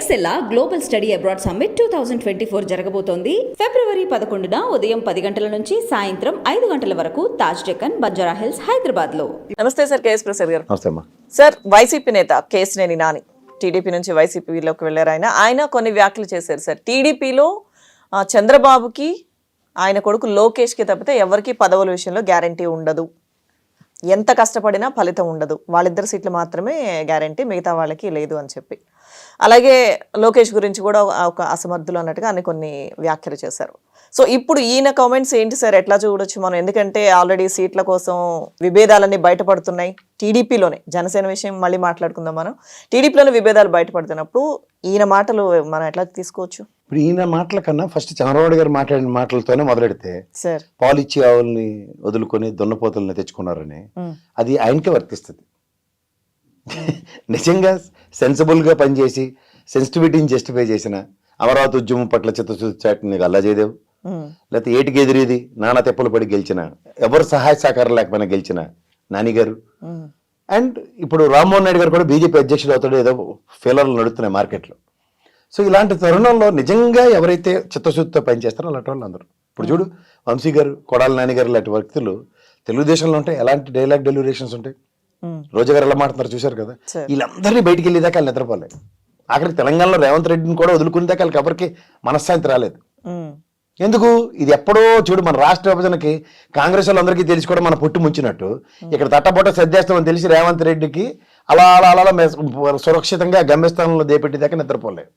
ఎక్సెల్లా global study abroad summit 2024 జరగబోతోంది. ఫిబ్రవరి 11న ఉదయం 10 గంటల నుంచి సాయంత్రం 5 గంటల వరకు తాజ్ డెక్కన్, బంజారా హిల్స్, హైదరాబాద్ లో. నమస్తే సార్, కేఎస్ ప్రసాద్ గారు. నమస్తే అమ్మా. సార్, వైసీపీ నేత కేశినేని నాని టీడీపీ నుంచి వైసీపీలోకి వెళ్ళారు. ఆయన కొన్ని వ్యాఖ్యలు చేశారు సార్. టీడీపీలో చంద్రబాబుకి ఆయన కొడుకు లోకేష్కి తప్పితే ఎవరికి పదవుల విషయంలో గ్యారంటీ ఉండదు, ఎంత కష్టపడినా ఫలితం ఉండదు, వాళ్ళిద్దరు సీట్లు మాత్రమే గ్యారంటీ, మిగతా వాళ్ళకి లేదు అని చెప్పి. అలాగే లోకేష్ గురించి కూడా ఒక అసమర్థులు అన్నట్టుగా అన్ని కొన్ని వ్యాఖ్యలు చేశారు. సో ఇప్పుడు ఈయన కామెంట్స్ ఏంటి సార్, ఎట్లా చూడొచ్చు మనం? ఎందుకంటే ఆల్రెడీ సీట్ల కోసం విభేదాలన్నీ బయటపడుతున్నాయి టీడీపీలోనే. జనసేన విషయం మళ్ళీ మాట్లాడుకుందాం మనం. టీడీపీలోనే విభేదాలు బయటపడుతున్నప్పుడు ఈయన మాటలు మనం ఎట్లా తీసుకోవచ్చు? ఇప్పుడు ఈయన మాటల కన్నా ఫస్ట్ చంద్రబాబు గారు మాట్లాడిన మాటలతోనే మొదలెడితే, సార్ పాలిచ్చి ఆవుల్ని వదులుకొని దున్నపోతుల్ని తెచ్చుకున్నారని అది ఆయనకే వర్తిస్తుంది. నిజంగా సెన్సిబుల్ గా పనిచేసి సెన్సిటివిటీని జస్టిఫై చేసిన అమరావతి ఉద్యమం పట్ల చిత్తశుద్ధి అల్లా జయదేవ్, లేకపోతే ఏటికి ఎదిరేది నానా తెప్పలు పడి గెలిచిన, ఎవరు సహాయ సహకారం లేకపోయినా గెలిచిన నాని గారు, అండ్ ఇప్పుడు రామ్మోహన్ నాయుడు గారు కూడా బీజేపీ అధ్యక్షుడు అవుతాడు, ఏదో ఫెయిలర్లు నడుస్తున్నాయి మార్కెట్లో. సో ఇలాంటి తరుణంలో నిజంగా ఎవరైతే చిత్తశుద్ధితో పనిచేస్తారో అలాంటి వాళ్ళు అందరూ. ఇప్పుడు చూడు, వంశీ గారు, కొడాలి నాని గారు లాంటి వ్యక్తులు తెలుగుదేశంలో ఉంటాయి, ఎలాంటి డైలాగ్ డెలివరేషన్స్ ఉంటాయి. రోజా గారు ఎలా మాట్లాడుతున్నారు చూశారు కదా. వీళ్ళందరినీ బయటికి వెళ్ళేదాకా వాళ్ళు నిద్రపోలేదు. ఆఖరికి తెలంగాణలో రేవంత్ రెడ్డిని కూడా వదులుకునేదాకా వాళ్ళకి ఎవరికి మనశ్శాంతి రాలేదు. ఎందుకు? ఇది ఎప్పుడో చూడు, మన రాష్ట్ర విభజనకి కాంగ్రెస్ వాళ్ళందరికీ తెలిసి కూడా మన పుట్టి ముంచినట్టు ఇక్కడ తట్టబొట్ట సర్దేస్తామని తెలిసి రేవంత్ రెడ్డికి అలా అలా అలా సురక్షితంగా గమ్యస్థానంలో దేపెట్టేదాకా నిద్రపోలేదు.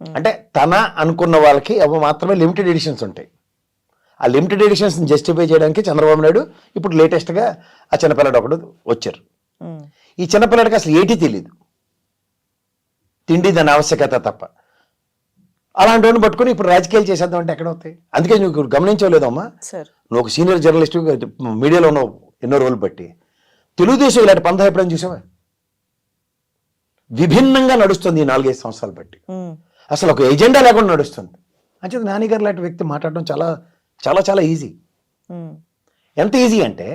అంటే తన అనుకున్న వాళ్ళకి మాత్రమే లిమిటెడ్ ఎడిషన్స్ ఉంటాయి. ఆ లిమిటెడ్ ఎడిషన్స్ జస్టిఫై చేయడానికి చంద్రబాబు నాయుడు ఇప్పుడు లేటెస్ట్గా ఆ చిన్నపిల్లడు ఒకడు వచ్చారు. ఈ చిన్నపిల్లడికి అసలు ఏటీ తెలియదు, తిండి దాని ఆవశ్యకత తప్ప. అలాంటి వాడిని పట్టుకుని ఇప్పుడు రాజకీయాలు చేసేద్దాం అంటే ఎక్కడ అవుతాయి? అందుకే నువ్వు గమనించలేదమ్మా, నువ్వు ఒక సీనియర్ జర్నలిస్ట్ మీడియాలో ఉన్నావు ఎన్నో రోజులు బట్టి. తెలుగుదేశం ఇలాంటి పంథా ఎప్పుడైనా చూసావా? విభిన్నంగా నడుస్తుంది ఈ 4-5 సంవత్సరాలు బట్టి. అసలు ఒక ఎజెండా లేకుండా నడుస్తుంది. అంటే నానిగారు లాంటి వ్యక్తి మాట్లాడడం చాలా చాలా చాలా ఈజీ. ఎంత ఈజీ అంటే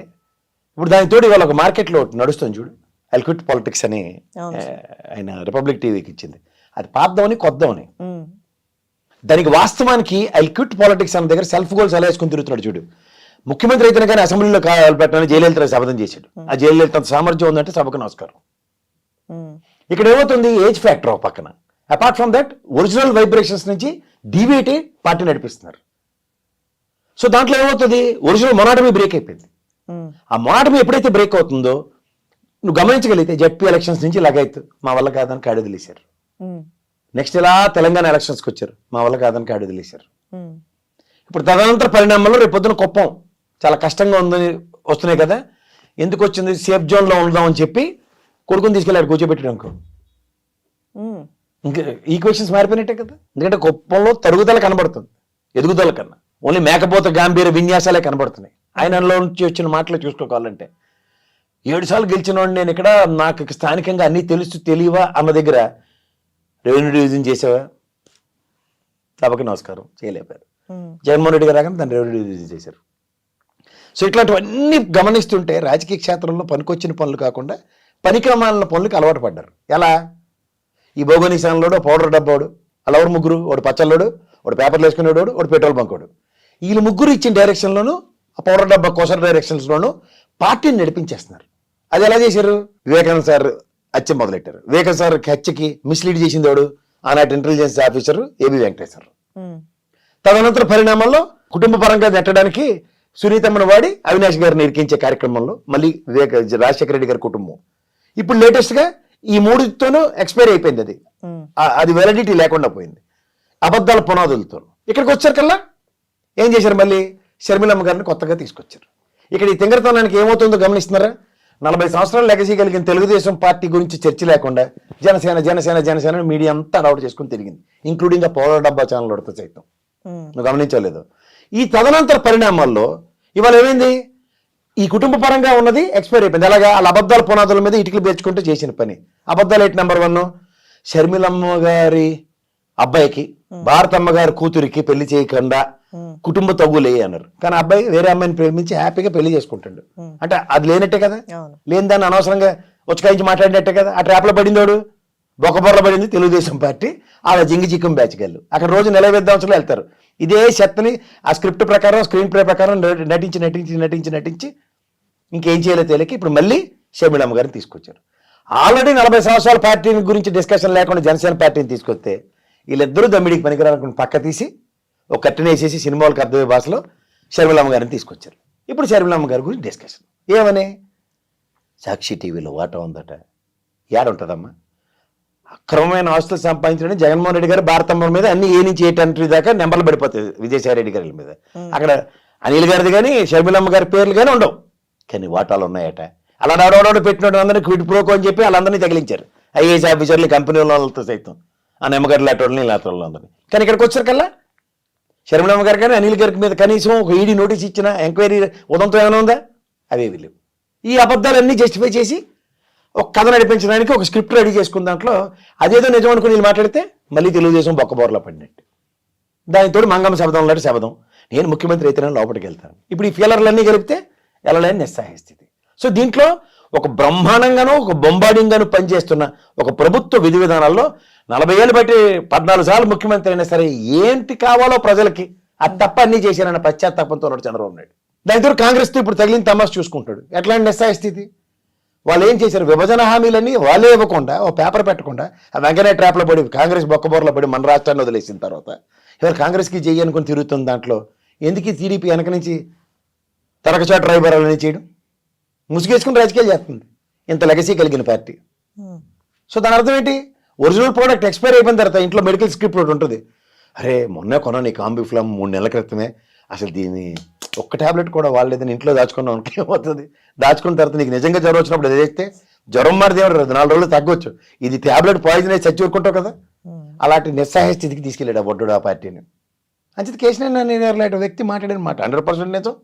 ఇప్పుడు దానితోటి ఇవాళ ఒక మార్కెట్లో నడుస్తుంది చూడు, ఐ క్విట్ పాలిటిక్స్ అని ఆయన రిపబ్లిక్ టీవీకి ఇచ్చింది. అది పాద్దామని కొద్దామని. దానికి వాస్తవానికి ఐ క్విట్ పాలిటిక్స్ అన్న దగ్గర సెల్ఫ్ గోల్స్ ఎలా వేసుకుని తిరుగుతున్నాడు చూడు. ముఖ్యమంత్రి అయితే కానీ అసెంబ్లీలో పెట్టాలని జయలలిత శపథం చేశాడు. ఆ జయలలిత సామర్థ్యం ఉందంటే సభకు నమస్కారం. ఇక్కడ ఏమవుతుంది? ఏజ్ ఫ్యాక్టర్ ఒక పక్కన. Apart from that original vibrations నుంచి డీవియేట్ పార్టీ నడిపిస్తున్నారు. సో దాంట్లో ఏమవుతుంది? ఒరిజినల్ మొనాటమీ బ్రేక్ అయిపోయింది. ఆ మొనాటమీ ఎప్పుడైతే బ్రేక్ అవుతుందో నువ్వు గమనించగలిగితే జెడ్పీ ఎలక్షన్స్ నుంచి లగైత్ మా వల్ల కాదని కాడి వదిలేశారు. నెక్స్ట్ ఇలా తెలంగాణ ఎలక్షన్స్కి వచ్చారు, మా వల్ల కాదని కాడి వదిలేశారు. ఇప్పుడు తదనంతర పరిణామంలో రేపు పొద్దున కుప్పం చాలా కష్టంగా ఉందని వస్తున్నాయి కదా. ఎందుకు వచ్చింది? సేఫ్ జోన్లో ఉందామని చెప్పి కొడుకుని తీసుకెళ్ళాడు కూర్చోబెట్టాడు అనుకో. ఇంకా ఈక్వేషన్స్ మారిపోయినట్టే కదా. ఎందుకంటే కుప్పంలో తరుగుదల కనబడుతుంది ఎదుగుదల కన్నా, ఓన్లీ మేకపోత గాంభీర విన్యాసాలే కనబడుతున్నాయి. ఆయనలో నుంచి వచ్చిన మాటలు చూసుకోవాలంటే 7 సార్లు గెలిచిన వాడిని నేను ఇక్కడ, నాకు స్థానికంగా అన్నీ తెలుసు తెలియవా అన్న దగ్గర రెవెన్యూ డివిజన్ చేసావా? సభకి నమస్కారం చేయలేపారు. జగన్మోహన్ రెడ్డి గారు రాగానే దాన్ని రెవెన్యూ డివిజన్ చేశారు. సో ఇట్లాంటివన్నీ గమనిస్తుంటే రాజకీయ క్షేత్రంలో పనికొచ్చిన పనులు కాకుండా పనికిరమాలిన పనులకు అలవాటు పడ్డారు. ఎలా? ఈ భౌగోళిశాలలో పౌడర్ డబ్బాడు, అలా ఎవరు ముగ్గురు, ఒకటి పచ్చళ్ళోడు, ఒకటి పేపర్లు వేసుకునేవాడు, ఒకటి పెట్రోల్ బంకోడు. వీళ్ళు ముగ్గురు ఇచ్చిన డైరెక్షన్లోనూ ఆ పౌడర్ డబ్బా కోసర డైరెక్షన్స్లోనూ పార్టీని నడిపించేస్తున్నారు. అది ఎలా చేశారు? వివేకానంద సార్ హత్య మొదలెట్టారు. వివేకానంద సార్ హత్యకి మిస్లీడ్ చేసింది వాడు ఆనాటి ఇంటెలిజెన్స్ ఆఫీసర్ ఏబి వెంకటేశ్వర. తదనంతర పరిణామాల్లో కుటుంబ పరంగా నెట్టడానికి సునీతమ్మను వాడి అవినాష్ గారిని ఇరికించే కార్యక్రమంలో మళ్ళీ రాజశేఖర రెడ్డి గారి కుటుంబం. ఇప్పుడు లేటెస్ట్గా ఈ 3తోనూ ఎక్స్పైర్ అయిపోయింది. అది వ్యాలిడిటీ లేకుండా పోయింది అబద్ధాల పునాదులతో. ఇక్కడికి వచ్చారు కల్లా ఏం చేశారు? మళ్ళీ షర్మిలమ్మ గారిని కొత్తగా తీసుకొచ్చారు. ఇక్కడ ఈ తింగరతనానికి ఏమవుతుందో గమనిస్తున్నారా? 40 సంవత్సరాలు లెగసీ కలిగిన తెలుగుదేశం పార్టీ గురించి చర్చ లేకుండా జనసేన జనసేన జనసేన మీడియా అంతా అలవాటు చేసుకుని తిరిగింది, ఇంక్లూడింగ్ ఆ పౌడర్ డబ్బా ఛానల్ ఉడత సైతం. నువ్వు గమనించలేదు? ఈ తదనంతర పరిణామాల్లో ఇవాళ ఏమైంది? ఈ కుటుంబ పరంగా ఉన్నది ఎక్స్పైర్ అయిపోయింది. అలాగా వాళ్ళ అబద్ధాల పునాదుల మీద ఇటుకలు పేర్చుకుంటూ చేసిన పని. అబద్ధాలు ఏంటి? నెంబర్ 1, షర్మిలమ్మ గారి అబ్బాయికి భారతమ్మ గారి కూతురికి పెళ్లి చేయకుండా కుటుంబ తగ్గులే అన్నారు. కానీ అబ్బాయి వేరే అమ్మాయిని ప్రేమించి హ్యాపీగా పెళ్లి చేసుకుంటాడు. అంటే అది లేనట్టే కదా. లేని దాన్ని అనవసరంగా వచ్చకాయించి మాట్లాడినట్టే కదా. ఆ ట్రాప్లో పడిందోడు. బొక్కబొర్ల పడింది తెలుగుదేశం పార్టీ, ఆడ జింగి చిక్కం బ్యాచ్కెళ్ళు అక్కడ రోజు 40 విద్వాంసులు వెళ్తారు. ఇదే చెత్తని ఆ స్క్రిప్ట్ ప్రకారం స్క్రీన్ ప్లే ప్రకారం నటించి ఇంకేం చేయలేదు తేలికి ఇప్పుడు మళ్ళీ షర్మిలమ్మ గారిని తీసుకొచ్చారు. ఆల్రెడీ 40 సంవత్సరాల పార్టీ గురించి డిస్కషన్ లేకుండా జనసేన పార్టీని తీసుకొస్తే వీళ్ళిద్దరూ దమ్మిడికి పనికిరాలనుకుని పక్క తీసి ఒక కట్టిన వేసేసి సినిమాలకు అర్థమయ్యే భాషలో షర్మిలమ్మ గారిని తీసుకొచ్చారు. ఇప్పుడు షర్మిలమ్మ గారి గురించి డిస్కషన్ ఏమని, సాక్షి టీవీలో వాటా ఉందట, ఏడుంటుందమ్మా, అక్రమమైన ఆస్తులు సంపాదించడం జగన్మోహన్ రెడ్డి గారు భారతమ్మ మీద అన్ని ఏ నుంచి 8 దాకా నెంబర్లు పడిపోతాయి విజయసాయి రెడ్డి గారి మీద. అక్కడ అనిల్ గారిది కానీ షర్మిలమ్మ గారి పేర్లు కానీ ఉండవు, కానీ వాటాలు ఉన్నాయట. అలా నడవడ పెట్టిన అందరినీ క్విట్ ప్రోకో అని చెప్పి వాళ్ళందరినీ తగిలించారు, ఐఏఎస్ ఆఫీసర్లు కంపెనీ వాళ్ళతో సైతం, ఆ నిమ్మగడ్డ లాంటి లాంటి అందరినీ. కానీ ఇక్కడికి వచ్చారు కల్లా షర్మిలమ్మ గారు కానీ అనిల్ గారి మీద కనీసం ఒక ఈడీ నోటీస్ ఇచ్చిన ఎంక్వైరీ ఉదంతో ఏమైనా ఉందా? అవేవి లేవు. ఈ అబద్ధాలన్నీ జస్టిఫై చేసి ఒక కథ నడిపించడానికి ఒక స్క్రిప్ట్ రెడీ చేసుకున్న దాంట్లో అదేదో నిజం అనుకుని వీళ్ళు మాట్లాడితే మళ్ళీ తెలుగుదేశం బొక్కబోర్లో పడినట్టు. దానితో మంగమ్మ శబ్దం లాంటి శబ్దం, నేను ముఖ్యమంత్రి అయితేనే లోపలికి వెళ్తాను. ఇప్పుడు ఈ ఫీలర్లన్నీ కలిపితే వెళ్ళలేని నిస్సహాయ స్థితి. సో దీంట్లో ఒక బ్రహ్మాండంగానూ ఒక బొంబాడింగ్గాను పనిచేస్తున్న ఒక ప్రభుత్వ విధి విధానాల్లో 40 ఏళ్ళు బట్టి 14 సార్లు ముఖ్యమంత్రి అయినా సరే ఏంటి కావాలో ప్రజలకి అది తప్ప అన్నీ చేశారన్న పశ్చాత్తాపంతో ఉన్నాడు చంద్రబాబు నాయుడు. దానితో కాంగ్రెస్తో ఇప్పుడు తగిలిన తమాషా చూసుకుంటాడు. ఎట్లాంటి నిస్సహాయ స్థితి. వాళ్ళు ఏం చేశారు, విభజన హామీలన్నీ వాళ్ళే ఇవ్వకుండా ఓ పేపర్ పెట్టకుండా ఆ వెంకయ్య ట్రాప్లో పడి కాంగ్రెస్ బొక్కబోర్లో పడి మన రాష్ట్రాన్ని వదిలేసిన తర్వాత ఇవాళ కాంగ్రెస్కి చెయ్యి అనుకుని తిరుగుతుంది. దాంట్లో ఎందుకు టీడీపీ వెనక నుంచి తరకచాటు డ్రైవరాలని చేయడం, ముసుగేసుకుని రాజకీయాలు చేస్తుంది ఇంత లెగసీ కలిగిన పార్టీ. సో దాని అర్థం ఏంటి, ఒరిజినల్ ప్రోడక్ట్ ఎక్స్పైర్ అయిపోయిన తర్వాత ఇంట్లో మెడికల్ స్క్రిప్ట్ ఒకటి ఉంటుంది, అరే మొన్నే కొన్నా నీ కాంబిఫ్లామ్ 3 నెలల క్రితమే, అసలు దీన్ని ఒక్క ట్యాబ్లెట్ కూడా వాళ్ళేదని ఇంట్లో దాచుకున్నాం అనుకో ఏమవుతుంది, దాచుకున్న తర్వాత నీకు నిజంగా జ్వరం వచ్చినప్పుడు అది చేస్తే జ్వరం మారితే 4 రోజులు తగ్గొచ్చు, ఇది ట్యాబ్లెట్ పాయిజన్ అయి చచ్చి ఊరుకుంటావు కదా. అలాంటి నిస్సహాయ స్థితికి తీసుకెళ్ళాడు ఆ బొడ్డు ఆ పార్టీని. అంచేది కేసీఆర్ వ్యక్తి మాట్లాడిన మాట 100% నిజం.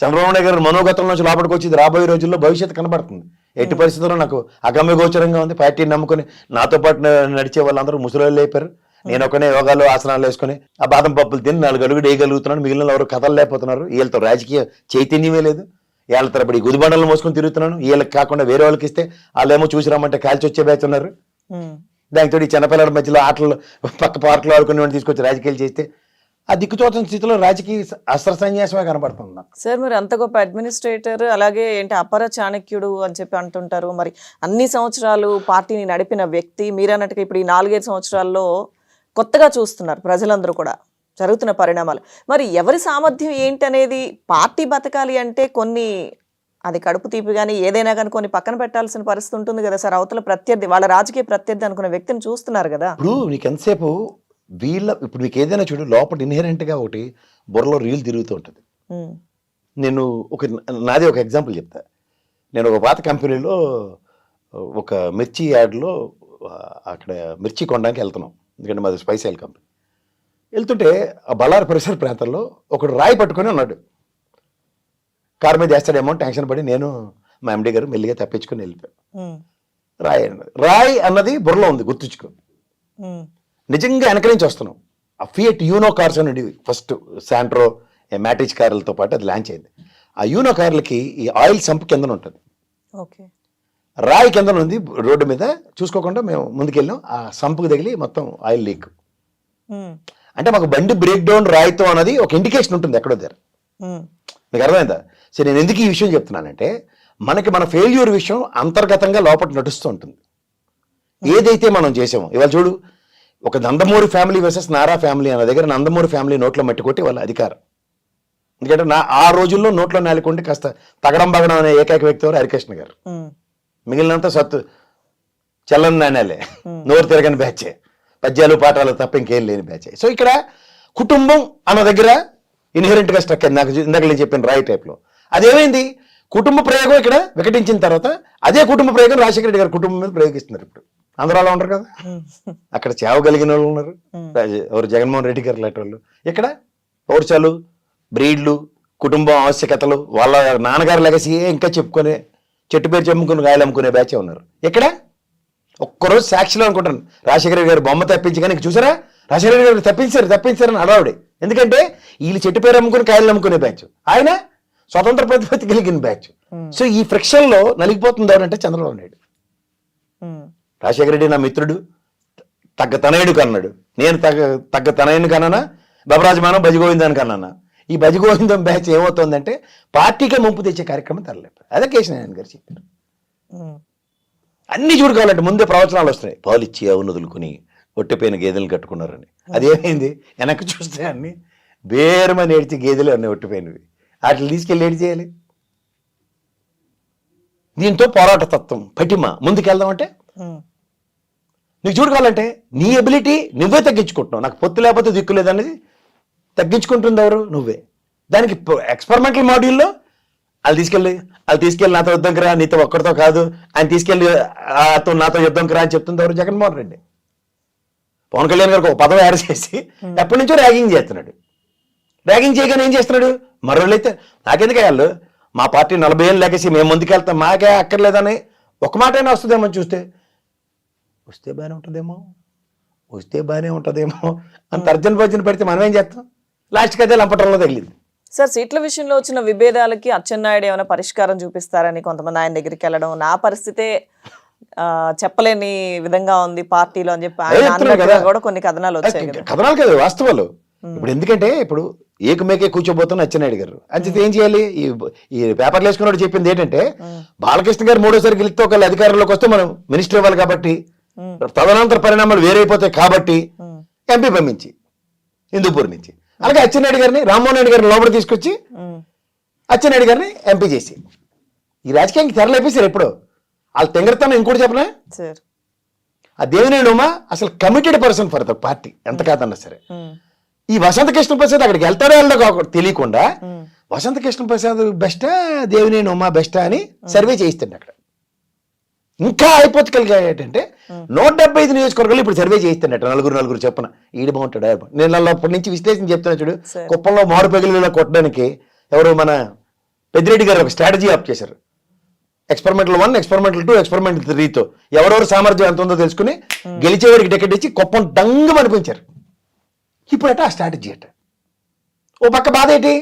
చంద్రబాబు నాయుడు గారు మనోగతంలో నుంచి లోపలికి వచ్చి రాబోయే రోజుల్లో భవిష్యత్తు కనబడుతుంది. ఎట్టి పరిస్థితుల్లో నాకు అగమ్య గోచరంగా ఉంది. పార్టీని నమ్ముకుని నాతో పాటు నడిచే వాళ్ళందరూ ముసలోళ్ళు అయిపోయారు. నేను ఒకనే యోగాలు ఆసనాలు వేసుకుని ఆ బాదం పప్పులు తిని 4 అడుగులు వేయగలుగుతున్నాను, మిగిలిన ఎవరు కథలు లేకపోతున్నారు. వీళ్ళతో రాజకీయ చైతన్యమే లేదు. వీళ్ళ తరబడి గుదిబండలు మోసుకొని తిరుగుతున్నాను. వీళ్ళకి కాకుండా వేరే వాళ్ళకి ఇస్తే వాళ్ళేమో చూసి రమ్మంటే కాల్చి వచ్చే బ్యాచ్ ఉన్నారు. దానితో ఈ చిన్నపిల్లల మధ్యలో ఆటలు పక్క పార్కులు ఆడుకునే తీసుకొచ్చి రాజకీయాలు చేస్తే ఆ దిక్కుతోచని స్థితిలో రాజకీయ అస్త్ర సన్యాసమే కనబడుతుంది నాకు. సార్ మరి అంత గొప్ప అడ్మినిస్ట్రేటర్, అలాగే ఏంటి అపర చాణక్యుడు అని చెప్పి అంటుంటారు. మరి అన్ని సంవత్సరాలు పార్టీని నడిపిన వ్యక్తి మీరు అన్నట్టుగా ఇప్పుడు ఈ 4-5 సంవత్సరాల్లో కొత్తగా చూస్తున్నారు ప్రజలందరూ కూడా జరుగుతున్న పరిణామాలు. మరి ఎవరి సామర్థ్యం ఏంటి అనేది పార్టీ బతకాలి అంటే కొన్ని అది కడుపు తీపి కానీ ఏదైనా కానీ కొన్ని పక్కన పెట్టాల్సిన పరిస్థితి ఉంటుంది కదా సార్. అవతల ప్రత్యర్థి వాళ్ళ రాజకీయ ప్రత్యర్థి అనుకున్న వ్యక్తిని చూస్తున్నారు కదా. ఇప్పుడు నీకు ఎంతసేపు ఇప్పుడు మీకు ఏదైనా చూడు లోపల ఇన్హెరెంట్గా ఒకటి బుర్రలో రీల్ తిరుగుతూ ఉంటుంది. నేను నాది ఒక ఎగ్జాంపుల్ చెప్తా. నేను ఒక పాత కంపెనీలో ఒక మిర్చి యార్డ్లో అక్కడ మిర్చి కొనడానికి వెళ్తున్నాం, ఎందుకంటే మాది స్పైస్ ఆయిల్ కంపెనీ. వెళ్తుంటే ఆ బళ్ళారి పరిసర ప్రాంతంలో ఒకడు రాయి పట్టుకొని ఉన్నాడు. కారు మీద వేస్తాడేమో టెన్షన్ పడి నేను మా ఎండి గారు మెల్లిగా తప్పించుకొని వెళ్ళిపోయాను. రాయి అన్నది బుర్రలో ఉంది, గుర్తుంచుకో. నిజంగా వెనక నుంచి వస్తున్నాం. ఆ ఫియట్ యూనో కార్స్ అని ఫస్ట్ శాంట్రో మ్యాటిజ్ కార్లతో పాటు అది లాంచ్ అయింది. ఆ యూనో కార్లకి ఈ ఆయిల్ సంప్ కిందన ఉంటుంది, రాయి కిందన ఉంది. రోడ్డు మీద చూసుకోకుండా మేము ముందుకెళ్ళాం, ఆ సంపుకు తగిలి మొత్తం ఆయిల్ లీక్. అంటే మాకు బండి బ్రేక్ డౌన్ రాయితో అన్నది ఒక ఇండికేషన్ ఉంటుంది ఎక్కడో దగ్గర. మీకు అర్థమైందా? సో నేను ఎందుకు ఈ విషయం చెప్తున్నానంటే మనకి మన ఫెయిల్యూర్ విషయం అంతర్గతంగా లోపల నడుస్తూ ఉంటుంది. ఏదైతే మనం చేసామో ఇవాళ చూడు, ఒక Nandamuri family versus Nara family అన్న దగ్గర నందమూరి ఫ్యామిలీ నోట్లో మట్టి కొట్టి వాళ్ళ అధికారం. ఎందుకంటే ఆ రోజుల్లో నోట్లో నేలకొండి కాస్త తగడం బగడం అనే ఏకైక వ్యక్తి ఎవరు హరికృష్ణ గారు. మిగిలినంతా సత్తు చల్లని నాణ్యాలే, నోరు తిరగని బ్యాచే, పద్యాలు పాఠాలు తప్ప ఇంకేం లేని బ్యాచే. సో ఇక్కడ కుటుంబం అన్న దగ్గర ఇన్హెరెంట్గా స్ట్రక్ అయింది. నాకు ఇందాక నేను చెప్పాను రాయి టైప్లో అదేమైంది, కుటుంబ ప్రయోగం ఇక్కడ వికటించిన తర్వాత అదే కుటుంబ ప్రయోగం రాజశేఖర రెడ్డి గారి కుటుంబం మీద ప్రయోగిస్తున్నారు. ఇప్పుడు అందరూ అలా ఉంటారు కదా, అక్కడ చేవగలిగిన వాళ్ళు ఉన్నారు, ఎవరు జగన్మోహన్ రెడ్డి గారు లాంటి వాళ్ళు. ఇక్కడ పౌరుషాలు, బ్రీడ్లు, కుటుంబం ఆవశ్యకతలు, వాళ్ళ నాన్నగారు లెగసీ ఇంకా చెప్పుకునే చెట్టు పేరు చెమ్ముకుని గాయలు అమ్ముకునే బ్యాచే ఉన్నారు. ఇక్కడ ఒక్కరోజు సాక్షిలో అనుకుంటాను రాజశేఖర గారి బొమ్మ తప్పించి, కానీ చూసారా రాజశేఖర గారు తప్పించారని అడవాడే. ఎందుకంటే వీళ్ళు చెట్టు పేరు అమ్ముకుని కాయలు అమ్ముకునే బ్యాచ్, ఆయన స్వతంత్ర ప్రతిపత్తి కలిగిన బ్యాచ్. సో ఈ ఫ్రిక్షన్ లో నలిగిపోతుంది ఎవరంటే చంద్రబాబు నాయుడు. రాజశేఖర రెడ్డి నా మిత్రుడు, తగ్గ తనయుడు కన్నాడు, నేను తగ్గ తనయుని కన్నానా, బబరాజమానం భజగోవిందాన్ని కన్నానా. ఈ భజగోవిందం బ్యాచ్ ఏమవుతుందంటే పార్టీకే ముంపు తెచ్చే కార్యక్రమం తరలేదు. అదే కేశవనారాయణ గారు చెప్పారు. అన్ని చూడుకోవాలంటే ముందే ప్రవచనాలు వస్తున్నాయి, పాలిచ్చి అవును వదులుకుని ఒట్టిపోయిన గేదెలు కట్టుకున్నారని. అదేమైంది వెనక్కి చూస్తే అన్ని బేరమని ఏడ్చి గేదెలు అన్నీ ఒట్టిపోయినవి, వాటిని తీసుకెళ్ళి ఏడు చేయాలి. దీంతో పోరాట తత్వం పటిమ ముందుకెళ్దామంటే నీకు చూడుకోవాలంటే నీ ఎబిలిటీ నువ్వే తగ్గించుకుంటున్నావు. నాకు పొత్తు లేకపోతే దిక్కు లేదనేది తగ్గించుకుంటుంది ఎవరు? నువ్వే. దానికి ఎక్స్పెరిమెంటల్ మాడ్యూల్లో వాళ్ళు తీసుకెళ్ళి నాతో యుద్ధంకి రా, నీతో ఒక్కడితో కాదు, ఆయన తీసుకెళ్ళి నాతో యుద్ధంకి రా అని చెప్తుంది ఎవరు? జగన్మోహన్ రెడ్డి. పవన్ కళ్యాణ్ గారికి ఒక పదవి యాడ్ చేసి ఎప్పటి నుంచో ర్యాగింగ్ చేస్తున్నాడు. ర్యాగింగ్ చేయగానే ఏం చేస్తున్నాడు? మరోళ్ళైతే నాకెందుకు వాళ్ళు మా పార్టీ 40 ఏళ్ళు లెగసి మేము ముందుకెళ్తాం, మాకే అక్కర్లేదని ఒక మాట అయినా వస్తుందేమో చూస్తే, వస్తే బాగానే ఉంటుందేమో అంత అర్జున్ భర్జన పెడితే మనం ఏం చేస్తాం? లాస్ట్కి అదే లంపటంలో తగిలింది. సార్, సీట్ల విషయంలో వచ్చిన విభేదాలకి అచ్చెన్నాయుడు ఏమైనా పరిష్కారం చూపిస్తారని కొంతమంది ఆయన దగ్గరికి వెళ్ళడం, నా పరిస్థితే చెప్పలేని విధంగా ఉంది పార్టీలో అని చెప్పి ఆయన అన్నట్టుగా కూడా కొన్ని కథనాలు వచ్చాయి కదా. కథనాలు కదా, వాస్తవాలు. ఇప్పుడు ఎందుకంటే ఇప్పుడు ఏకమేకే కూర్చోబోతున్న అచ్చెన్నాయుడు గారు అంచేత ఏం చేయాలి? ఈ పేపర్లు వేసుకున్నాడు చెప్పింది ఏంటంటే, బాలకృష్ణ గారు 3వ గెలిస్తే ఒకళ్ళు అధికారంలోకి వస్తే మనం మినిస్టర్ ఇవ్వాలి కాబట్టి, తదనంతర పరిణామాలు వేరైపోతాయి కాబట్టి ఎంపీ పంపించి హిందూపూర్ నుంచి, అలాగే అచ్చెన్నాయుడు గారిని రామ్మోహన్ రెడ్డి గారిని లోపల తీసుకొచ్చి అచ్చెన్నాయుడు గారిని ఎంపీ చేసి ఈ రాజకీయానికి తెరలేపేశారు. ఎప్పుడు వాళ్ళు తెంగరతనం ఇంకోటి చెప్పనా, ఆ దేవినేని ఉమా అసలు committed person for the party, ఎంత కాదన్నా సరే. ఈ వసంత కృష్ణ ప్రసాద్ అక్కడికి వెళ్తాడో తెలియకుండా వసంత కృష్ణ ప్రసాద్ బెస్టా దేవినేని ఉమా బెస్టా అని సర్వే చేయిస్తాడు అక్కడ. ఇంకా అయిపోతుకెళ్ళేటంటే 175 నియోజకవర్గాలు ఇప్పుడు సర్వే చేయిస్తాడట, నలుగురు చెప్పన ఈడు బాగుంటాడు. నేను అప్పటి నుంచి విశ్లేషణ చెప్తున్నా చూడు, కుప్పంలో మారు పెగిలిలో కొట్టడానికి ఎవరు మన పెద్దిరెడ్డి గారు ఒక స్ట్రాటజీ ఆప్ చేశారు. ఎక్స్పెరిమెంటల్ 1, ఎక్స్పెరిమెంటల్ 2, ఎక్స్పెరిమెంటల్ 3తో ఎవరెవరు సామర్థ్యం ఎంత ఉందో తెలుసుకుని గెలిచేవారికి టికెట్ ఇచ్చి కుప్పం డంగం అనిపించారు. ఇప్పుడు ఆ స్ట్రాటజీ అట. ఓ పక్క బాధ ఏంటి?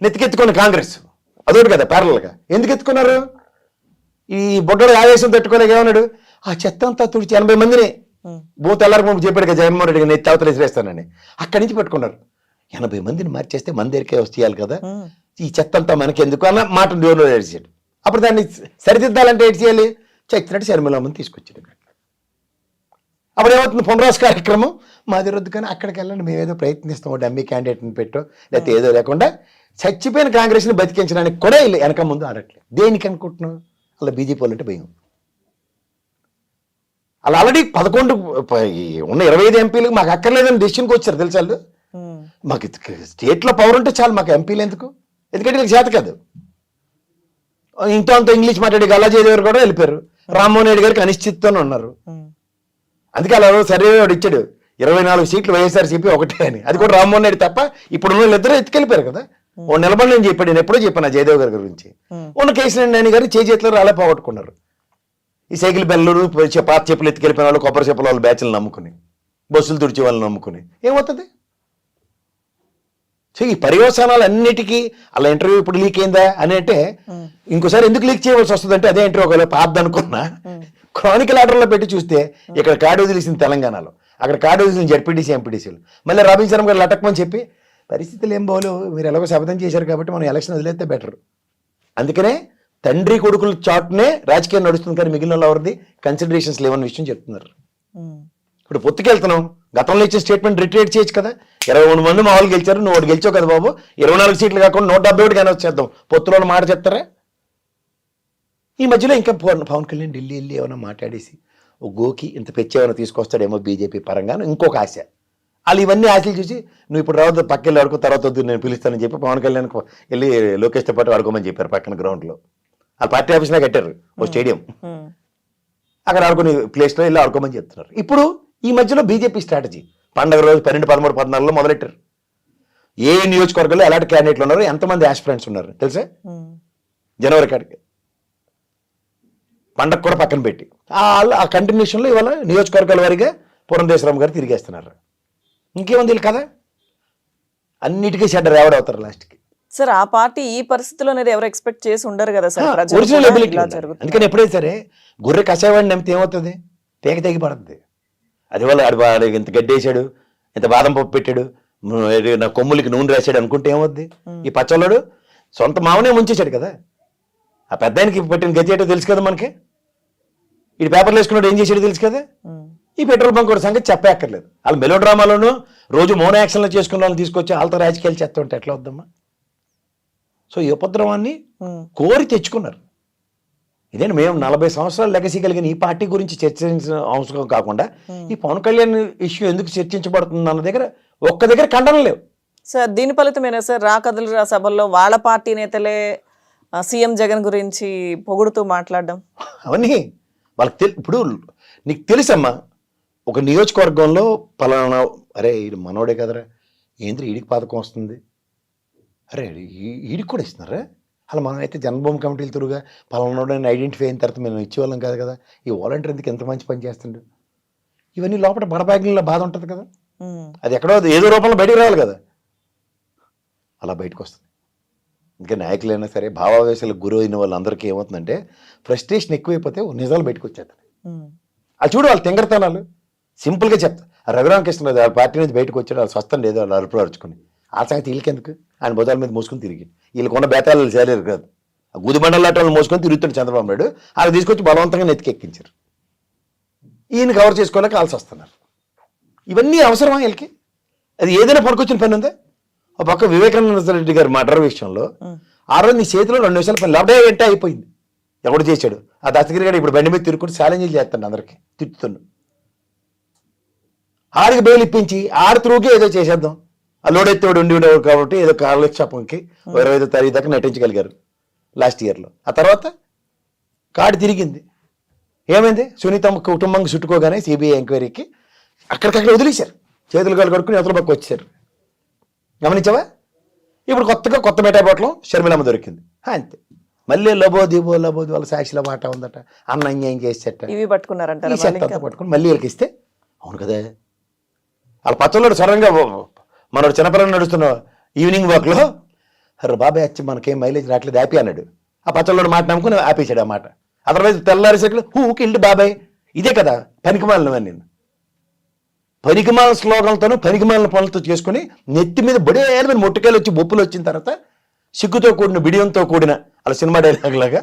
నెత్తికెత్తుకున్న కాంగ్రెస్ అదొకటి కదా ప్యారల్గా. ఎందుకు ఎత్తుకున్నారు? ఈ బొడ్డడు ఆవేశం తట్టుకోలేక ఏమన్నాడు, ఆ చెత్త అంతా తుడిచి 80 మందిని బూత్ ఎల్లరికి ముందు చెప్పాడు కదా జగన్మోహన్ రెడ్డి నెత్తి అవతల వేస్తానని, అక్కడి నుంచి పట్టుకున్నారు. 80 మందిని మార్చేస్తే మన దగ్గరికే వస్తాయాలి కదా, ఈ చెత్త అంతా మనకి ఎందుకు అన్న మాట దేవులో ఏడ్చాడు. అప్పుడు దాన్ని సరిదిద్దాలంటే ఏం చేయాలి? చచ్చినట్టు శర్మిలమ్మని తీసుకొచ్చాడు. అప్పుడు ఏమవుతుంది? పునరాస్ కార్యక్రమం మాది రద్దు, కానీ అక్కడికి వెళ్ళండి మేమేదో ప్రయత్నిస్తాం, డమ్మీ క్యాండిడేట్ని పెట్టో లేకపోతే ఏదో లేకుండా చచ్చిపోయిన కాంగ్రెస్ని బతికించడానికి కూడా వెనక ముందు ఆడట్లేదు. దేనికి అనుకుంటున్నావు? అలా బీజేపీ వాళ్ళు అంటే భయం. అలా ఆల్రెడీ 11 ఉన్న 25 ఎంపీలు మాకు అక్కర్లేదని డెసిషన్కి వచ్చారు తెలుసా వాళ్ళు. మాకు స్టేట్లో పవర్ ఉంటే చాలు, మాకు ఎంపీలు ఎందుకు? ఎందుకంటే వీళ్ళకి చేత కాదు. ఇంతో అంత ఇంగ్లీష్ మాట్లాడి గల్లాజీ గారు కూడా వెళ్ళిపోయారు. రామ్మోహన్ రెడ్డి గారికి అనిశ్చితతోనే ఉన్నారు. అందుకే అలా సర్వే వాడు ఇచ్చాడు 24 సీట్లు వైఎస్ఆర్సీపీ ఒకటే అని. అది కూడా రామ్మోహన్ రెడ్డి తప్ప ఇప్పుడు ఉన్న ఇద్దరు ఎత్తుకెళ్ళిపోయారు కదా. ఓ నిలబడి నేను చెప్పాడు, నేను ఎప్పుడో చెప్పాను జయదేవ్ గారి గురించి. ఉన్న కేసీఆర్ గారు చేతిలో రాలే పోగొట్టుకున్నారు. ఈ సైకిల్ బెల్లూరు పాత చెప్పులు ఎత్తుకెళ్ళిపోయిన వాళ్ళు, కొబ్బరి చెప్పుల వాళ్ళు బ్యాచ్లు నమ్ముకుని, బస్సులు తుడిచే వాళ్ళని నమ్ముకుని ఏమవుతుంది? సో ఈ పర్యవసానాలు అన్నిటికీ అలా ఇంటర్వ్యూ ఇప్పుడు లీక్ అయిందా అని అంటే ఇంకోసారి ఎందుకు లీక్ చేయవలసి వస్తుంది అంటే అదే ఇంటర్వ్యూ ఒకవేళ పాత అనుకున్నా క్రానికల్ ఆర్డర్లో పెట్టి చూస్తే ఇక్కడ కార్డు వదిలేసింది తెలంగాణలో, అక్కడ కార్డు వదిలేసింది జడ్పీటీసీ ఎంపీటీసీలు. మళ్ళీ రాబిన్ శర్మ గారు లటకమని చెప్పి పరిస్థితులు ఏం బాగోలు, మీరు ఎలాగో శపథం చేశారు కాబట్టి మనం ఎలక్షన్ వదిలేస్తే బెటర్. అందుకనే తండ్రి కొడుకుల చాట్నే రాజకీయం నడుస్తుంది, కానీ మిగిలిన ఎవరిది కన్సిడరేషన్స్ లేవన్న విషయం చెప్తున్నారు. ఇప్పుడు పొత్తుకెళ్తున్నాం, గతంలో ఇచ్చిన స్టేట్మెంట్ రిట్రేట్ చేయొచ్చు కదా. 23 మంది మా వాళ్ళు గెలిచారు, నువ్వు ఒకటి గెలిచావు కదా బాబు, 24 సీట్లు కాకుండా 171 కానీ వచ్చేద్దాం, పొత్తులో మాట చెప్తారా? ఈ మధ్యలో ఇంకా పవన్ కళ్యాణ్ ఢిల్లీ వెళ్ళి ఏమైనా మాట్లాడేసి ఓ గోకి ఇంత పెచ్చేమైనా తీసుకొస్తాడేమో బీజేపీ పరంగా ఇంకొక ఆశ. వాళ్ళు ఇవన్నీ ఆశలు చూసి నువ్వు ఇప్పుడు రావద్దు, పక్కకెళ్ళి ఆడుకో, తర్వాత వద్దు నేను పిలుస్తానని చెప్పి పవన్ కళ్యాణ్ వెళ్ళి లోకేష్తో పాటు ఆడుకోమని చెప్పారు పక్కన గ్రౌండ్లో. వాళ్ళు పార్టీ ఆఫీస్లో కట్టారు ఓ స్టేడియం, అక్కడ ఆడుకునే ప్లేస్లో వెళ్ళి ఆడుకోమని చెప్తున్నారు. ఇప్పుడు ఈ మధ్యలో బీజేపీ స్ట్రాటజీ పండగ రోజు 12, 13, 14లో మొదలెట్టారు. ఏ నియోజకవర్గంలో ఎలాంటి క్యాండిడేట్లు ఉన్నారు, ఎంతమంది యాస్పిరెంట్స్ ఉన్నారు తెలుసా? జనవరి కాడికి పండగ కూడా పక్కన పెట్టి ఆ కంటిన్యూషన్లో ఇవాళ నియోజకవర్గాల వారిగా పురంధేశ్వరం గారు తిరిగేస్తున్నారు. ఇంకేముంది కదా, అన్నిటికీ షెడ్ రేవడ్ అవుతారు లాస్ట్కి. సార్ ఆ పార్టీ ఈ పరిస్థితిలో అనేది ఎవరు ఎక్స్పెక్ట్ చేసి ఉండరు కదా సార్. Original ability. అందుకని ఎప్పుడైతే సరే గొర్రె కషాయవాడిని నమ్మితే ఏమవుతుంది? తెగి పడుతుంది. అది వల్ల వాడు ఇంత గడ్డేసాడు, ఇంత బాదం పప్పు పెట్టాడు, నా కొమ్ములకి నూనె రాశాడు అనుకుంటే ఏమవుద్ది? ఈ పచ్చళ్ళోడు సొంత మామనే ముంచేశాడు కదా. ఆ పెద్దానికి పెట్టిన గతి ఏంటో తెలుసు కదా మనకి. ఈ పేపర్లు వేసుకున్నాడు ఏం చేసాడో తెలుసు కదా. ఈ పెట్రోల్ బంక్ కూడా సంగతి చెప్పక్కర్లేదు. వాళ్ళు మెలో డ్రామాలోనూ రోజు మౌన యాక్షన్లో చేసుకున్న వాళ్ళని తీసుకొచ్చి వాళ్ళతో రాజకీయాలు చేస్తూ ఉంటే ఎట్లా వద్దమ్మా? సో ఈ ఉపద్రవాన్ని కోరి తెచ్చుకున్నారు. ఇదేంటి మేము 40 సంవత్సరాలు లెగసీ కలిగిన ఈ పార్టీ గురించి చర్చించిన అవసరం కాకుండా ఈ పవన్ కళ్యాణ్ ఇష్యూ ఎందుకు చర్చించబడుతుంది అన్న దగ్గర ఒక్క దగ్గర ఖండన లేవు. సార్ దీని ఫలితమేనా సార్ రా కదలరా సభల్లో వాళ్ళ పార్టీ నేతలే సీఎం జగన్ గురించి పొగుడుతూ మాట్లాడడం? అవన్నీ వాళ్ళకి ఇప్పుడు నీకు తెలుసమ్మా, ఒక నియోజకవర్గంలో పలానా అరే ఈడు మనోడే కదరా, ఏంద్ర ఈడికి పథకం వస్తుంది, అరే ఈడికి కూడా ఇస్తున్నారా, అలా మనం అయితే జన్మభూమి కమిటీలు తిరుగుగా పలానాడని ఐడెంటిఫై అయిన తర్వాత మేము ఇచ్చేవాళ్ళం కాదు కదా, ఈ వాలంటీర్ ఎందుకు ఎంత మంచి పని చేస్తుండే, ఇవన్నీ లోపల బడబాగ్లో బాధ ఉంటుంది కదా. అది ఎక్కడో ఏదో రూపంలో బయటకు రావాలి కదా, అలా బయటకు వస్తుంది. ఇంకా నాయకులైనా సరే భావావేశాలకు గురి అయిన వాళ్ళందరికీ ఏమవుతుందంటే ఫ్రస్ట్రేషన్ ఎక్కువైపోతే నిజాలు బయటకు వచ్చేస్తాయి. అది చూడు వాళ్ళ తింగరతనాలు. సింపుల్గా చెప్తా, రఘురామకృష్ణ వాళ్ళ పార్టీ నుంచి బయటకు వచ్చాడు, వాళ్ళు స్వస్థం లేదు, వాళ్ళు అరుపులు అరుచుకుని ఆ సంగతి వీళ్ళకెందుకు, ఆయన బుధాల మీద మోసుకొని తిరిగి వీళ్ళకున్న బేతాలు చేయలేరు కాదు. ఆ గుదిబండల లాంటి వాళ్ళు మోసుకొని తిరుగుతాడు చంద్రబాబు నాయుడు, వాళ్ళు తీసుకొచ్చి బలవంతంగా నెత్తికెక్కించారు. ఈయన కవర్ చేసుకోలేక కాల్సి వస్తున్నారు. ఇవన్నీ అవసరమా వీళ్ళకి? అది ఏదైనా పనికొచ్చిన పని ఉందా? ఒక పక్క వివేకానంద రెడ్డి గారి మర్డర్ విషయంలో ఆ రోజు నీ చేతిలో 2 నిమిషాల పని లబ్డే వెంటే అయిపోయింది. ఎవడు చేశాడు? ఆ దస్తగిరి గారు ఇప్పుడు బండి మీద తిరుగుకుంటూ ఛాలెంజ్లు చేస్తాడు, అందరికి తిట్టుతున్నాడు. ఆడికి బెయిల్ ఇప్పించి ఆడి త్రూకి ఏదో చేసేద్దాం, ఆ లోడెత్తోడు ఉండి ఉండేవాడు కాబట్టి ఏదో కాలక్షేపంకి 25వ తారీఖు దాకా నటించగలిగారు లాస్ట్ ఇయర్లో. ఆ తర్వాత కాడి తిరిగింది. ఏమైంది? సునీతమ్మ కుటుంబంకి చుట్టుకోగానే సిబిఐ ఎంక్వైరీకి అక్కడికక్కడ వదిలేశారు, చేతులు కాలు కడుక్కుని అవతల పక్క వచ్చారు. గమనించావా? ఇప్పుడు కొత్త మేటాపోట్లో షర్మిలమ్మ దొరికింది, అంతే. మళ్ళీ లబోదిబో వాళ్ళ సాక్షిలో మాట ఉందట, అన్న అన్యాయం చేసేట ఇవి పట్టుకున్నారంట, పట్టుకుని మళ్ళీ వీళ్ళకి ఇస్తే అవును కదా. వాళ్ళ పచ్చళ్ళు సడన్గా మనోడు చిన్నపిల్లలు నడుస్తున్న ఈవినింగ్ వాక్లో అరే బాబాయ్ వచ్చి మనకేం మైలేజ్ రావట్లేదు హ్యాపీ అన్నాడు. ఆ పచ్చళ్ళోడు మాట నమ్ముకుని ఆపేశాడు ఆ మాట. అదర్వైజ్ తెల్లారిసేట్లు హూకి ఇల్లు బాబాయ్, ఇదే కదా పనికిమాలినవని. నేను పనికిమాల స్లోగన్లతోనూ పనికిమాలిన పనులతో చేసుకుని నెత్తి మీద బడేల మీద మొట్టకాయలు వచ్చి బొప్పులు వచ్చిన తర్వాత సిగ్గుతో కూడిన బిడియంతో కూడిన అలా సినిమా డైలాగ్ లాగా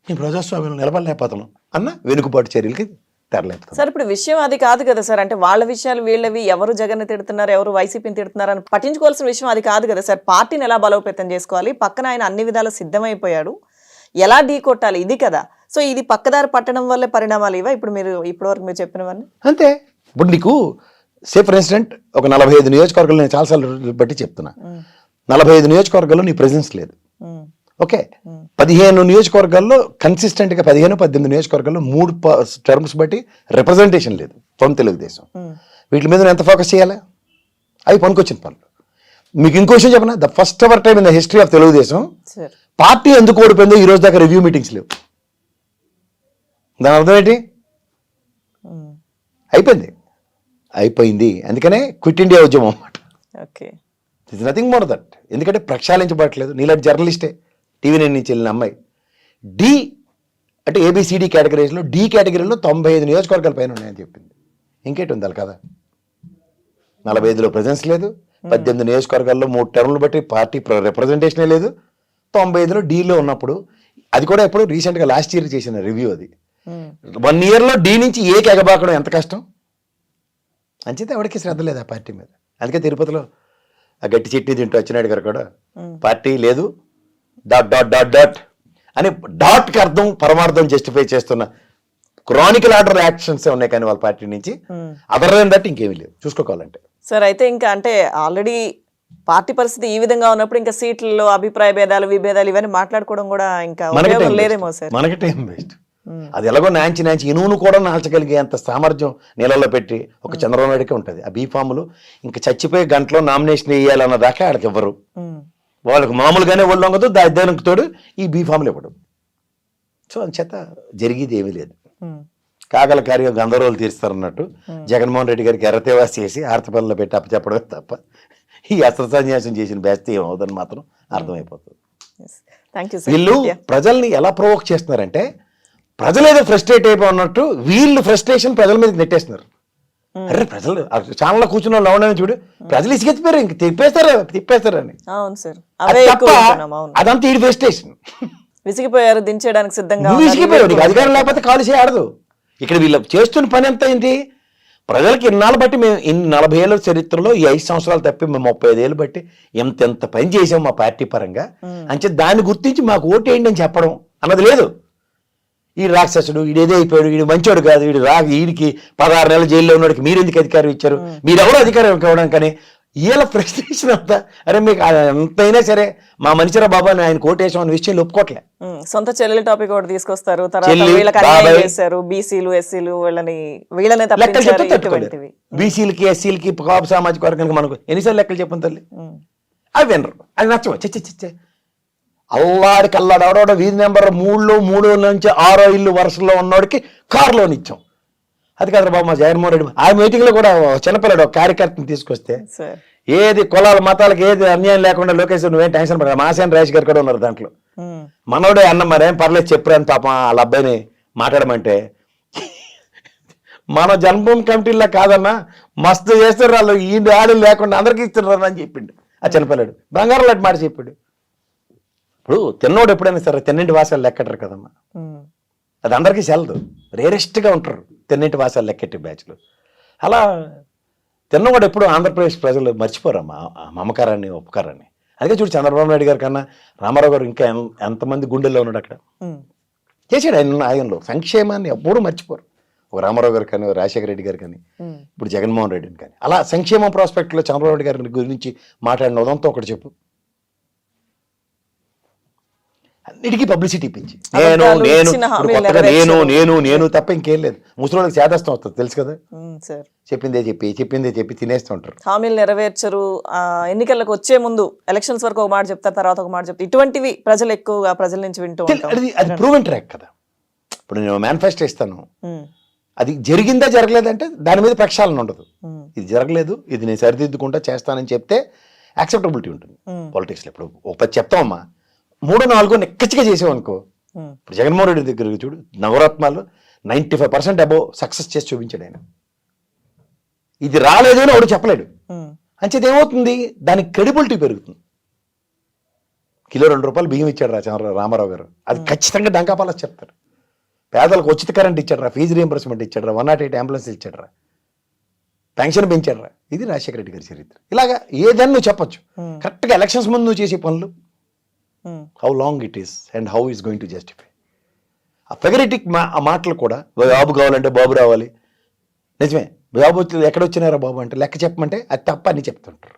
నేను ప్రజాస్వామ్యంలో నిలబడలేకపోతాను అన్న వెనుకబాటు చర్యలకి తెరలేపుతాను. సార్ ఇప్పుడు విషయం అది కాదు కదా సార్, అంటే వాళ్ళ విషయాలు వీళ్ళవి, ఎవరు జగన్ తిడుతున్నారు ఎవరు వైసీపీని తిడుతున్నారు అని పట్టించుకోవాల్సిన విషయం అది కాదు కదా సార్. పార్టీని ఎలా బలోపేతం చేసుకోవాలి, పక్కన ఆయన అన్ని విధాలు సిద్ధమైపోయాడు, ఎలా ఢీ కొట్టాలి, ఇది కదా. సో ఇది పక్కదారి పట్టడం వల్లే పరిణామాలు ఇవా ఇప్పుడు ఇప్పటివరకు మీరు చెప్పినవన్నీ? అంతే. ఇప్పుడు నీకు సే ఫర్ ఇన్సిడెంట్ ఒక 45 నియోజకవర్గాలు నేను చాలాసార్లు బట్టి చెప్తున్నా, 45 నియోజకవర్గాల్లో నీ ప్రెజెన్స్ లేదు. ఓకే, 15 నియోజకవర్గాల్లో కన్సిస్టెంట్గా 15-18 నియోజకవర్గాల్లో 3 టర్మ్స్ బట్టి రిప్రజెంటేషన్ లేదు ఫ్రమ్ తెలుగుదేశం. వీటి మీద ఎంత ఫోకస్ చేయాలి? అవి పనికొచ్చిన పనులు. మీకు ఇంకో విషయం చెప్పనా, the first ever time in the history of Telugu Desam party ఎందుకు ఓడిపోయిందో ఈ రోజు దాకా రివ్యూ మీటింగ్స్ లేవు. దాని అర్థం ఏంటి? అయిపోయింది. అందుకనే క్విట్ ఇండియా ఉద్యమం అన్నమాట. Okay, it's nothing more that. ఎందుకంటే ప్రక్షాళించబడట్లేదు. నీలాంటి జర్నలిస్టే టీవీ నేను నుంచి వెళ్ళిన అమ్మాయి డి అంటే ఏబిసిడి కేటగిరీస్లో డి కేటగిరీలో 95 నియోజకవర్గాల పైన ఉన్నాయని చెప్పింది. ఇంకేటి ఉంది అలా కదా. 45లో ప్రెజెన్స్ లేదు, 18 నియోజకవర్గాల్లో 3 టర్ములు బట్టి పార్టీ రిప్రజెంటేషనే లేదు. 95లో డీలో ఉన్నప్పుడు, అది కూడా ఎప్పుడు రీసెంట్గా లాస్ట్ ఇయర్ చేసిన రివ్యూ, అది 1 ఇయర్లో డి నుంచి ఏకి ఎగబాకడం ఎంత కష్టం. అంచేత ఎవరికి శ్రద్ధ లేదు ఆ పార్టీ మీద. అందుకే తిరుపతిలో ఆ గట్టి చెట్టి తింటూ వచ్చినాడు గారు కూడా పార్టీ లేదు డాట్ అని డాట్కి అర్థం పరమార్థం జస్టిఫై చేస్తున్న క్రానికల్ ఆర్డర్ యాక్షన్స్ ఉన్నాయి కానీ వాళ్ళ పార్టీ నుంచి. అదర్ దెన్ దట్ ఇంకేమీ లేదు చూసుకోవాలంటే. సార్ అయితే ఇంకా అంటే ఆల్రెడీ పార్టీ పరిస్థితి ఈ విధంగా ఉన్నప్పుడు ఇంకా సీట్లలో అభిప్రాయ భేదాలు విభేదాలు ఇవన్నీ మాట్లాడుకోవడం కూడా ఇంకా లేదేమో సార్. మనకి టైం వేస్ట్. అది ఎలాగో నాంచి ఇనువును కూడా నాల్చగలిగే అంత సామర్థ్యం నీళ్ళలో పెట్టి ఒక చంద్రబాబు నాయుడుకే ఉంటుంది. ఆ బీఫాములు ఇంకా చచ్చిపోయే గంటలో నామినేషన్ వేయాలన్న దాకా వాళ్ళకి ఇవ్వరు. వాళ్ళకి మామూలుగానే ఒళ్ళు వంగదు, దానికి తోడు ఈ బీఫాములు ఇవ్వడం. సో అంచేత జరిగేది ఏమీ లేదు. కాగల కార్యం గంధర్వులు తీరుస్తారన్నట్టు జగన్మోహన్ రెడ్డి గారికి ఎర్రతేవాసి చేసి ఆర్తపల్లిలో పెట్టి అప్పచెప్పడమే తప్ప ఈ అస్త్ర సన్యాసం చేసిన బేస్తే ఏమవుదని మాత్రం అర్థమైపోతుంది. Thank you. వీళ్ళు ప్రజల్ని ఎలా ప్రొవోక్ చేస్తున్నారంటే ప్రజలు ఏదో ఫ్రస్ట్రేట్ అయిపోయినట్టు వీళ్ళు ఫ్రస్ట్రేషన్ ప్రజల మీద నెట్టేస్తున్నారు. అరే ప్రజలు ఛానల్లో కూర్చున్న వాళ్ళు ఎవరైనా చూడు, ప్రజలు ఇసుకెత్తిపోయారు, ఇంక తిప్పేస్తారు అని. అవును సార్, అది అవే తప్ప ఎక్కువ వింటున్నాం. అవును, అదంతా ఈ ఫ్రస్ట్రేషన్. విసిగిపోయారు, దించేయడానికి సిద్ధంగా నువ్వు ఉన్నారు. విసిగిపోయావు, నీకు అధికారం లేకపోతే కాలు చేయడదు. ఇక్కడ వీళ్ళు చేస్తున్న పని ఎంత ఏంటి, ప్రజలకి ఇన్నాళ్ళు బట్టి మేము 40 ఏళ్ళ చరిత్రలో ఈ 5 సంవత్సరాలు తప్పి మేము 35 ఏళ్ళు బట్టి ఎంత పని చేసాం మా పార్టీ పరంగా అంటే దాన్ని గుర్తించి మాకు ఓటు వేయండి అని చెప్పడం అన్నది లేదు. ఈ రాక్షసుడు వీడేదే అయిపోయాడు, వీడు మంచోడు కాదు, వీడికి 16 నెలల జైల్లో ఉన్నవాడికి మీరు ఎందుకు అధికారం ఇచ్చారు, మీరెవరు అధికారం ఇవ్వడం కానీ వీళ్ళ ఫ్రస్ట్రేషన్ అంతా. అరే మీకు ఎంతైనా సరే మా మనిషిరా బాబా అని ఆయన కోటేశం అనే విషయాలు ఒప్పుకోవట్లే. సొంత చెల్లెల టాపిక్ ఒకటి తీసుకొస్తారు, తర్వాత వీళ్ళకి అన్యాయం చేశారు, బీసీలు ఎస్సీలు వీళ్ళనే లెక్కలు చెప్తే తట్టుకోలేదు. బీసీలకి ఎస్సీలకి కాపు సామాజిక వర్గానికి మనకు ఎన్నిసార్లు లెక్కలు చెప్పండి తల్లి, అవి వినరు, అది నచ్చవు. చచ్చే అల్లాడికి అల్లాడవడ వీధి నెంబర్ 3 నుంచి 6 ఇల్లు వరుసలో ఉన్నోడికి కారు లోన్ ఇచ్చాం. అది కాదు బాబు మా జగన్మోహన్ రెడ్డి ఆ మీటింగ్ లో కూడా చిన్నపిల్లడు ఒక కార్యకర్తను తీసుకొస్తే ఏది కులాల మతాలకు ఏది అన్యాయం లేకుండా లోకేష్ నువ్వేం టెన్షన్ పడ, మాసేన్ రాజు గారు కూడా ఉన్నారు దాంట్లో. మనోడే అన్న మరేం పర్లేదు చెప్పురాని పాపం వాళ్ళ అబ్బాయిని మాట్లాడమంటే మన జన్మభూమి కమిటీల్లో కాదన్నా మస్తు చేస్తారు వాళ్ళు, ఈ ఆడలు లేకుండా అందరికీ ఇస్తున్నారు అని చెప్పిండు ఆ చిన్నపిల్లడు. బంగారం లాంటి మాట చెప్పాడు. ఇప్పుడు తిన్నోడు ఎప్పుడైనా సరే తిన్నింటి వాసాలు లెక్కటరు కదమ్మా, అది అందరికీ సెలదు, రేరెస్ట్గా ఉంటారు తిన్నింటి వాసాలు లెక్కెట్టి బ్యాచ్లు. అలా తిన్నవాడు ఎప్పుడు ఆంధ్రప్రదేశ్ ప్రజలు మర్చిపోరమ్మా ఆ మమకారాన్ని ఉపకారాన్ని. అందుకే చూడు చంద్రబాబు నాయుడు గారి కన్నా రామారావు గారు ఇంకా ఎంతమంది గుండెల్లో ఉన్నాడు అక్కడ చేశాడు. ఆయనలో సంక్షేమాన్ని ఎప్పుడూ మర్చిపోరు. ఒక రామారావు గారు కానీ, రాజశేఖర రెడ్డి గారు కానీ, ఇప్పుడు జగన్మోహన్ రెడ్డిని కానీ. అలా సంక్షేమ ప్రాస్పెక్ట్లో చంద్రబాబు నాయుడు గారి గురించి మాట్లాడిన ఉదంతో ఒకటి చెప్పు. అన్నిటికీ పబ్లిసిటీ ఇప్పించి నేను తప్ప ఇంకేం లేదు. ముసలికి చేదస్తం వస్తుంది తెలుసు కదా, చెప్పిందే చెప్పి తినేస్తూ ఉంటారు. హామీలు నెరవేర్చరు, ఎన్నికలకు వచ్చే ముందు ఎలక్షన్స్ వరకు ఒక మాట చెప్తారు, తర్వాత ఒక మాట చెప్తారు. ఇటువంటివి ప్రజలు ఎక్కువగా ప్రజల నుంచి వింటూ అది ప్రూవెన్ ట్రాక్ కదా. ఇప్పుడు నేను మేనిఫెస్టో ఇస్తాను, అది జరిగిందా జరగలేదంటే దాని మీద ప్రక్షాళన ఉండదు. ఇది జరగలేదు, ఇది నేను సరిదిద్దుకుంటా చేస్తానని చెప్తే యాక్సెప్టబిలిటీ ఉంటుంది పాలిటిక్స్లో. ఇప్పుడు ఒక 10 చెప్తామమ్మా, 3-4 నెక్కచ్చిగా చేసామనుకో. ఇప్పుడు జగన్మోహన్ రెడ్డి దగ్గర చూడు, నవరత్నాలు 95% అబౌవ్ సక్సెస్ చేసి చూపించాడు ఆయన. ఇది రాలేదు అని వాడు చెప్పలేడు. అంచేది ఏమవుతుంది, దానికి క్రెడిబిలిటీ పెరుగుతుంది. కిలో 2 రూపాయలు బియ్యం ఇచ్చాడు రామారావు గారు, అది ఖచ్చితంగా డంకాపాల చెప్తారు. పేదలకు ఉచిత కరెంట్ ఇచ్చాడు, ఫీజు రీఎంబర్స్మెంట్ ఇచ్చాడు, 108 అంబులెన్స్ ఇచ్చాడు, పెన్షన్ పెంచాడు. ఇది రాజశేఖర రెడ్డి గారి చరిత్ర. ఇలాగా ఏదన్నా నువ్వు చెప్పొచ్చు. కరెక్ట్గా ఎలక్షన్స్ ముందు నువ్వు చేసే పనులు how long it is and how is going to justify. ఆ ఫెగరిటిక్ ఆ మాటలు కూడా, బాబు కావాలంటే బాబు రావాలి, నిజమే బాబు ఎక్కడొచ్చినారా బాబు అంటే లెక్క చెప్పమంటే అది తప్ప అని చెప్తుంటారు.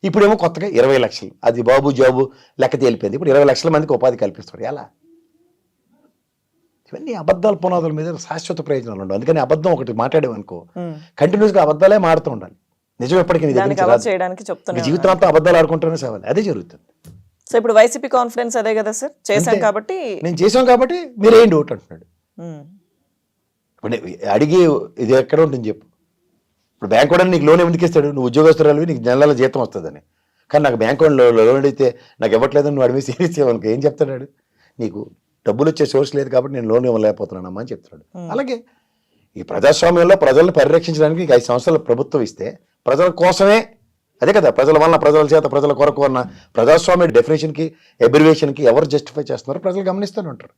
ఇప్పుడేమో కొత్తగా 20 లక్షలు, అది బాబు జాబు లెక్క తేలిపోయింది. ఇప్పుడు 20 లక్షల మందికి ఉపాధి కల్పిస్తాడు. ఎలా? ఇవన్నీ అబద్ధాల పునాదుల మీద శాశ్వత ప్రయోజనాలు ఉండవు. అందుకని అబద్ధం ఒకటి మాట్లాడేవనుకో కంటిన్యూస్గా అబద్ధాలే మాడుతూ ఉండాలి. నిజం ఎప్పటికీ జీవితం అంతా అబద్ధాలు ఆడుకుంటూనే సేవాలి. అదే జరుగుతుంది. సో ఇప్పుడు వైసీపీ కాన్ఫిడెన్స్ అదే కదా సార్, చేశాం కాబట్టి మీరు ఏంటి ఓటు అంటున్నాడు. ఇప్పుడు అడిగి ఇది ఎక్కడ ఉంటుంది చెప్పు. ఇప్పుడు బ్యాంక్ వాడు నీకు లోన్ ఎందుకు ఇస్తాడు, నువ్వు ఉద్యోగస్తురాలు నీకు నెలల జీతం వస్తుందని. కానీ నాకు బ్యాంక్ వాడు లోన్ అడిగితే నాకు ఇవ్వట్లేదని నువ్వు అడిగి సీరియస్ ఇవ్వనుకో ఏం చెప్తాడు, నీకు డబ్బులు వచ్చే సోర్స్ లేదు కాబట్టి నేను లోన్ ఇవ్వలేకపోతున్నానమ్మా అని చెప్తున్నాడు. అలాగే ఈ ప్రజాస్వామ్యంలో ప్రజలను పరిరక్షించడానికి 5 సంవత్సరాల ప్రభుత్వం ఇస్తే ప్రజల కోసమే, అదే కదా ప్రజల వల్ల, ప్రజల చేత, ప్రజల కొరకు అన్న ప్రజాస్వామ్య డెఫినేషన్కి, అబ్రివేషన్కి ఎవరు జస్టిఫై చేస్తున్నారో ప్రజలు గమనిస్తూనే ఉంటారు.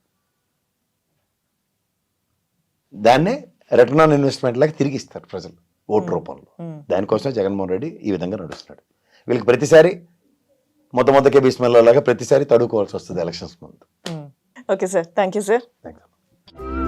దాన్నే రిటర్న్ ఆన్ ఇన్వెస్ట్మెంట్ లాగా తిరిగి ఇస్తారు ప్రజలు ఓటు రూపంలో. దానికోసమే జగన్మోహన్ రెడ్డి ఈ విధంగా నడుస్తున్నాడు. వీళ్ళకి ప్రతిసారి మొదకే బిస్మిల్లా లాగా ప్రతిసారి తడుకోవాల్సి వస్తుంది ఎలక్షన్స్ ముందు. Okay sir, thank you sir. Thanks.